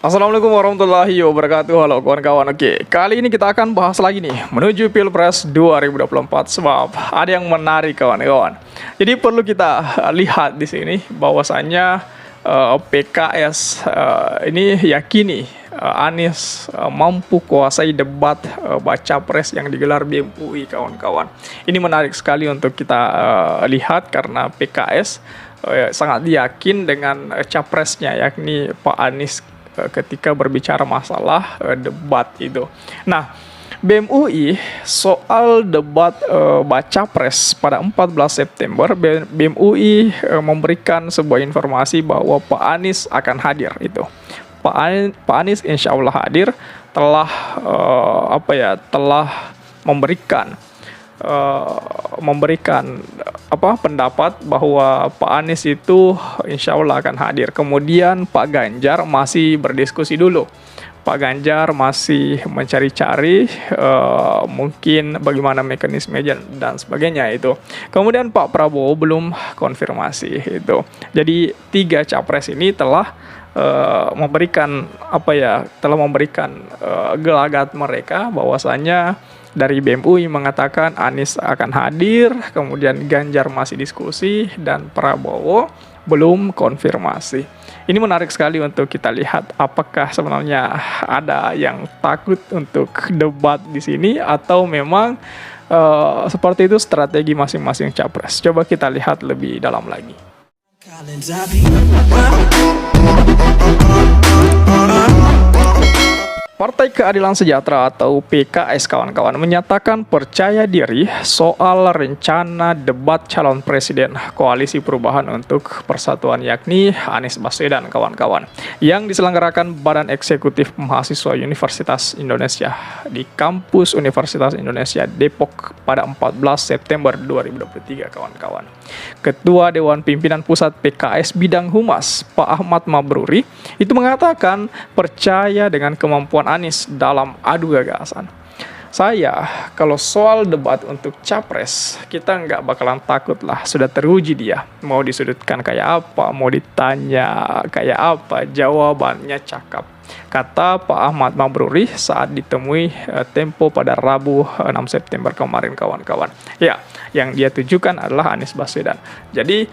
Assalamualaikum warahmatullahi wabarakatuh. Halo kawan-kawan. Oke, kali ini kita akan bahas lagi nih menuju Pilpres 2024 sebab ada yang menarik kawan-kawan. Jadi perlu kita lihat di sini bahwasannya PKS ini yakini Anies mampu kuasai debat baca pres yang digelar BEM UI kawan-kawan. Ini menarik sekali untuk kita lihat karena PKS sangat yakin dengan capresnya yakni Pak Anies ketika berbicara masalah debat itu. Nah, BEM UI soal debat baca pres pada 14 September, BEM UI memberikan sebuah informasi bahwa Pak Anies akan hadir itu. Pak Anies insya Allah hadir, telah telah memberikan pendapat bahwa Pak Anies itu insya Allah akan hadir. Kemudian Pak Ganjar masih berdiskusi dulu. Pak Ganjar masih mencari-cari mungkin bagaimana mekanisme dan sebagainya itu. Kemudian Pak Prabowo belum konfirmasi itu. Jadi 3 capres ini telah memberikan gelagat mereka bahwasanya dari BEM UI mengatakan Anies akan hadir, kemudian Ganjar masih diskusi, dan Prabowo belum konfirmasi. Ini menarik sekali untuk kita lihat apakah sebenarnya ada yang takut untuk debat di sini atau memang seperti itu strategi masing-masing capres. Coba kita lihat lebih dalam lagi. Partai Keadilan Sejahtera atau PKS kawan-kawan menyatakan percaya diri soal rencana debat calon presiden Koalisi Perubahan untuk Persatuan yakni Anies Baswedan kawan-kawan yang diselenggarakan Badan Eksekutif Mahasiswa Universitas Indonesia di kampus Universitas Indonesia Depok pada 14 September 2023 kawan-kawan. Ketua Dewan Pimpinan Pusat PKS Bidang Humas Pak Ahmad Mabruri itu mengatakan percaya dengan kemampuan Anies dalam adu gagasan. Kalau soal debat untuk capres, kita nggak bakalan takut lah, sudah teruji dia. Mau disudutkan kayak apa, mau ditanya kayak apa, jawabannya cakap. Kata Pak Ahmad Mabruri saat ditemui Tempo pada Rabu 6 September kemarin kawan-kawan. Ya, yang dia tujukan adalah Anies Baswedan. Jadi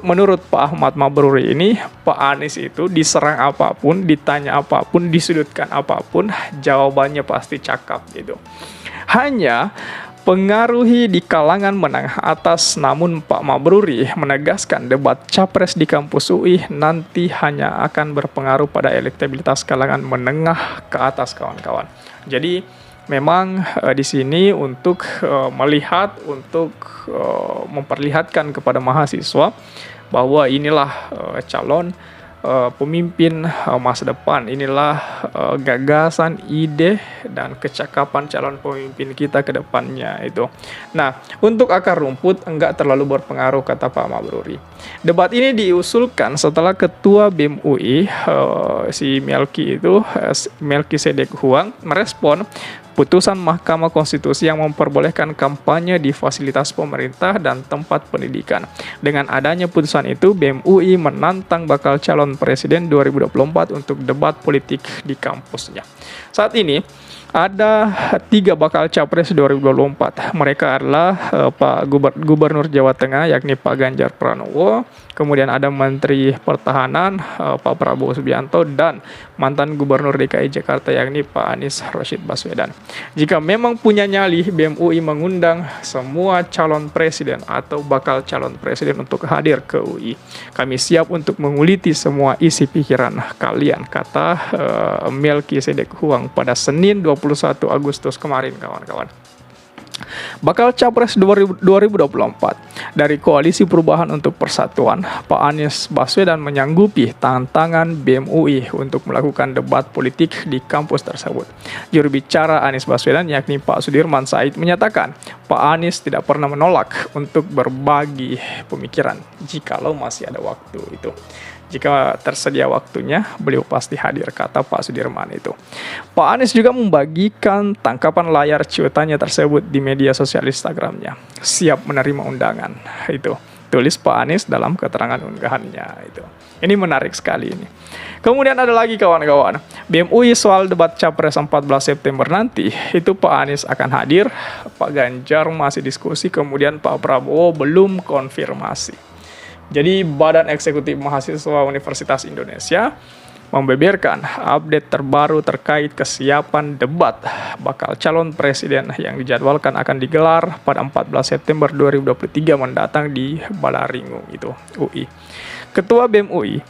menurut Pak Ahmad Mabruri ini, Pak Anies itu diserang apapun, ditanya apapun, disudutkan apapun, jawabannya pasti cakap gitu. Hanya pengaruhi di kalangan menengah atas, namun Pak Mabruri menegaskan debat capres di kampus UI nanti hanya akan berpengaruh pada elektabilitas kalangan menengah ke atas kawan-kawan. Jadi memang di sini untuk melihat, untuk memperlihatkan kepada mahasiswa bahwa inilah calon pemimpin masa depan, inilah gagasan, ide, dan kecakapan calon pemimpin kita ke depannya itu. Nah, untuk akar rumput enggak terlalu berpengaruh kata Pak Mabruri. Debat ini diusulkan setelah Ketua BEM UI si Melkisedek Huang merespon putusan Mahkamah Konstitusi yang memperbolehkan kampanye di fasilitas pemerintah dan tempat pendidikan. Dengan adanya putusan itu, BEM UI menantang bakal calon presiden 2024 untuk debat politik di kampusnya. Saat ini ada 3 bakal capres 2024. Mereka adalah Pak Gubernur Jawa Tengah yakni Pak Ganjar Pranowo, kemudian ada Menteri Pertahanan Pak Prabowo Subianto, dan mantan Gubernur DKI Jakarta yakni Pak Anies Rashid Baswedan. Jika memang punya nyali, BEM UI mengundang semua calon presiden atau bakal calon presiden untuk hadir ke UI. Kami siap untuk menguliti semua isi pikiran kalian, kata Melkisedek Huang pada Senin 21 Agustus kemarin kawan-kawan. Bakal Capres 2024 dari Koalisi Perubahan untuk Persatuan, Pak Anies Baswedan menyanggupi tantangan BEM UI untuk melakukan debat politik di kampus tersebut. Juru bicara Anies Baswedan yakni Pak Sudirman Said menyatakan Pak Anies tidak pernah menolak untuk berbagi pemikiran jikalau masih ada waktu itu. Jika tersedia waktunya, beliau pasti hadir, kata Pak Sudirman itu. Pak Anies juga membagikan tangkapan layar cuitannya tersebut di media sosial Instagramnya. Siap menerima undangan, itu tulis Pak Anies dalam keterangan unggahannya itu. Ini menarik sekali ini. Kemudian ada lagi kawan-kawan, BEM UI soal debat Capres 14 September nanti, itu Pak Anies akan hadir, Pak Ganjar masih diskusi, kemudian Pak Prabowo belum konfirmasi. Jadi Badan Eksekutif Mahasiswa Universitas Indonesia membeberkan update terbaru terkait kesiapan debat bakal calon presiden yang dijadwalkan akan digelar pada 14 September 2023 mendatang di Balaringu itu UI. Ketua BEM UI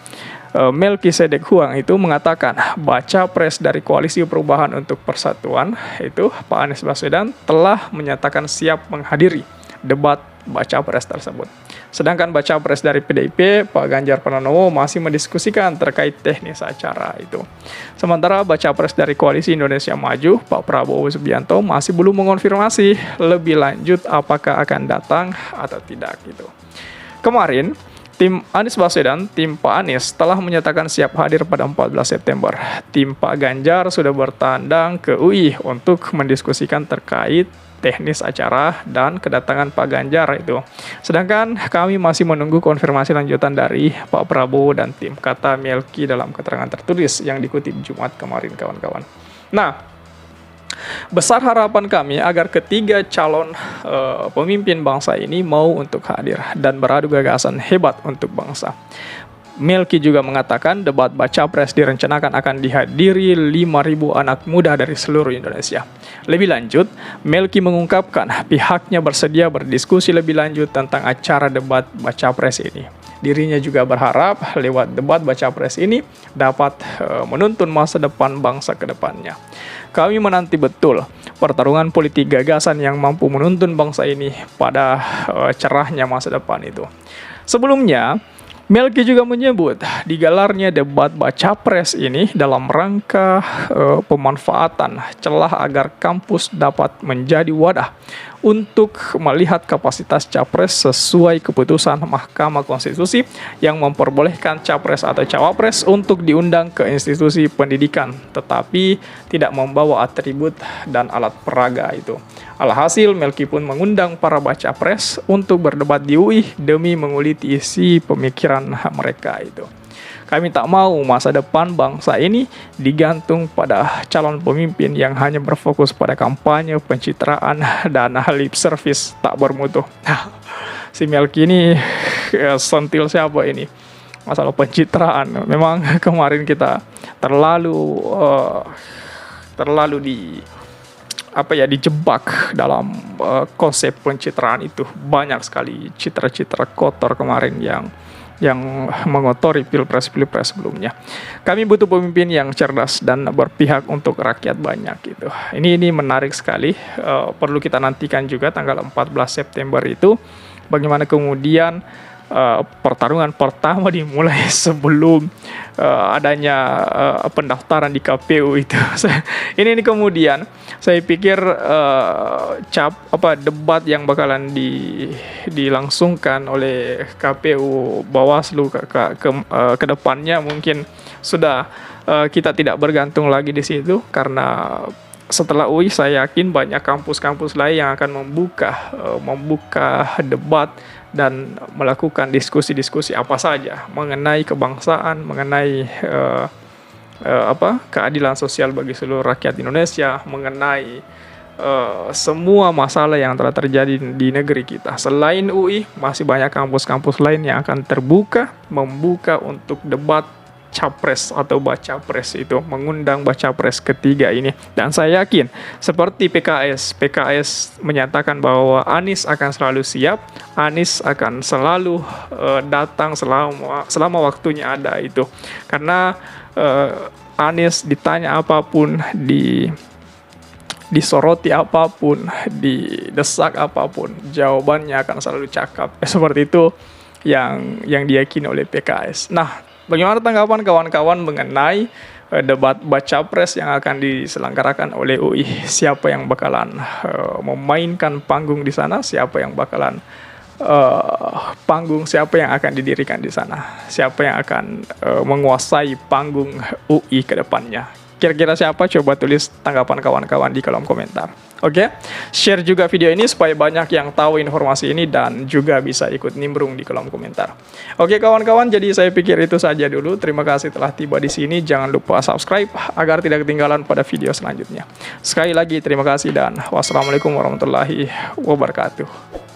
Melkisedek Huang itu mengatakan baca pres dari Koalisi Perubahan untuk Persatuan itu Pak Anies Baswedan telah menyatakan siap menghadiri debat baca pres tersebut. Sedangkan baca pres dari PDIP, Pak Ganjar Pranowo masih mendiskusikan terkait teknis acara itu. Sementara baca pres dari Koalisi Indonesia Maju, Pak Prabowo Subianto masih belum mengonfirmasi lebih lanjut apakah akan datang atau tidak gitu. Kemarin, tim Anies Baswedan, tim Pak Anies telah menyatakan siap hadir pada 14 September. Tim Pak Ganjar sudah bertandang ke UI untuk mendiskusikan terkait teknis acara dan kedatangan Pak Ganjar itu. Sedangkan kami masih menunggu konfirmasi lanjutan dari Pak Prabowo dan tim, kata Melki dalam keterangan tertulis yang dikutip Jumat kemarin kawan-kawan. Nah, besar harapan kami agar ketiga calon pemimpin bangsa ini mau untuk hadir dan beradu gagasan hebat untuk bangsa. Melki juga mengatakan debat baca pres direncanakan akan dihadiri 5.000 anak muda dari seluruh Indonesia. Lebih lanjut, Melki mengungkapkan pihaknya bersedia berdiskusi lebih lanjut tentang acara debat baca pres ini. Dirinya juga berharap lewat debat baca pres ini dapat menuntun masa depan bangsa ke depannya. Kami menanti betul pertarungan politik gagasan yang mampu menuntun bangsa ini pada cerahnya masa depan itu. Sebelumnya, Melki juga menyebut digelarnya debat baca pres ini dalam rangka pemanfaatan celah agar kampus dapat menjadi wadah untuk melihat kapasitas capres sesuai keputusan Mahkamah Konstitusi yang memperbolehkan capres atau cawapres untuk diundang ke institusi pendidikan tetapi tidak membawa atribut dan alat peraga itu. Alhasil, Melki pun mengundang para baca pres untuk berdebat di UI demi menguliti isi pemikiran mereka itu. Kami tak mau masa depan bangsa ini digantung pada calon pemimpin yang hanya berfokus pada kampanye, pencitraan, dan lip service tak bermutu. Si Melki ini sentil siapa ini? Masalah pencitraan. Memang kemarin kita terlalu dijebak dalam konsep pencitraan itu. Banyak sekali citra-citra kotor kemarin yang mengotori pilpres sebelumnya. Kami butuh pemimpin yang cerdas dan berpihak untuk rakyat banyak gitu. Ini menarik sekali. Perlu kita nantikan juga tanggal 14 September itu bagaimana kemudian pertarungan pertama dimulai sebelum adanya pendaftaran di KPU itu. Ini kemudian saya pikir debat yang bakalan dilangsungkan oleh KPU Bawaslu ke depannya mungkin sudah kita tidak bergantung lagi di situ karena setelah UI saya yakin banyak kampus-kampus lain yang akan membuka debat dan melakukan diskusi-diskusi apa saja mengenai kebangsaan, mengenai keadilan sosial bagi seluruh rakyat Indonesia, mengenai semua masalah yang telah terjadi di negeri kita. Selain UI, masih banyak kampus-kampus lain yang akan membuka untuk debat capres atau baca pres itu, mengundang baca pres ketiga ini. Dan saya yakin seperti PKS menyatakan bahwa Anies akan selalu siap, Anies akan selalu datang selama waktunya ada itu. Karena Anies ditanya apapun, disoroti apapun, didesak apapun, jawabannya akan selalu cakap. Seperti itu yang diyakini oleh PKS. Nah, bagaimana tanggapan kawan-kawan mengenai debat baca pres yang akan diselenggarakan oleh UI? Siapa yang bakalan memainkan panggung di sana? Siapa yang bakalan siapa yang akan didirikan di sana? Siapa yang akan menguasai panggung UI ke depannya? kira-kira siapa? Coba tulis tanggapan kawan-kawan di kolom komentar. Oke, share juga video ini supaya banyak yang tahu informasi ini dan juga bisa ikut nimbrung di kolom komentar. Oke kawan-kawan, jadi saya pikir itu saja dulu. Terima kasih telah tiba di sini. Jangan lupa subscribe agar tidak ketinggalan pada video selanjutnya. Sekali lagi terima kasih dan wassalamualaikum warahmatullahi wabarakatuh.